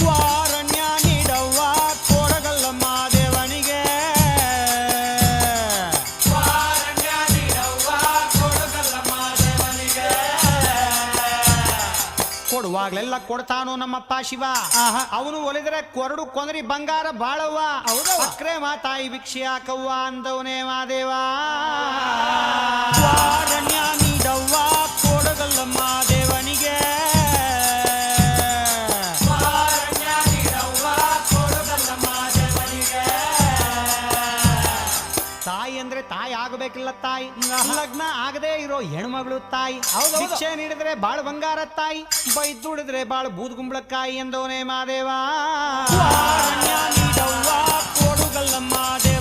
ವಾರಣ್ಯ ನೀಡವ್ವ ಕೊಡಗಲ್ಲ ಮಾದೇವನಿಗೆ ವಾರಣ್ಯ ನೀಡವ್ವ ಕೊಡಗಲ್ಲ ಮಾದೇವನಿಗೆ ಕೊಡುವಾಗ್ಲೆಲ್ಲ ಕೊಡ್ತಾನು ನಮ್ಮಪ್ಪ ಶಿವ ಅವನು ಒಲಿದ್ರೆ ಕೊರಡು ಕೊಂದ್ರಿ ಬಂಗಾರ ಬಾಳವ್ವ ಅಕ್ರೆ ಮಾತಾಯಿ ಭಿಕ್ಷೆ ಹಾಕವ್ವ ಅಂದವನೇ ಮಾದೇವ ವಾರಣ್ಯ ನೀಡವ್ವ ಕೊಡಗಲ್ಲ ಮಾದೇವನಿಗೆ ತಾಯಿ ಅಂದ್ರೆ ತಾಯಿ ಆಗಬೇಕಿಲ್ಲ ತಾಯಿ ಲಗ್ನ ಆಗದೆ ಇರೋ ಹೆಣ್ಮಗಳು ತಾಯಿ ಭಿಕ್ಷೆ ನೀಡಿದ್ರೆ ಬಾಳ ಬಂಗಾರ ತಾಯಿ ಬೈದುಡಿದ್ರೆ ಬಾಳ ಬೂದ್ಗುಂಬಳಕಾಯಿ ಎಂದವನೇ ಮಾದೇವ ಕೊಡುಗಲ್ಲ ಮಾದೇವ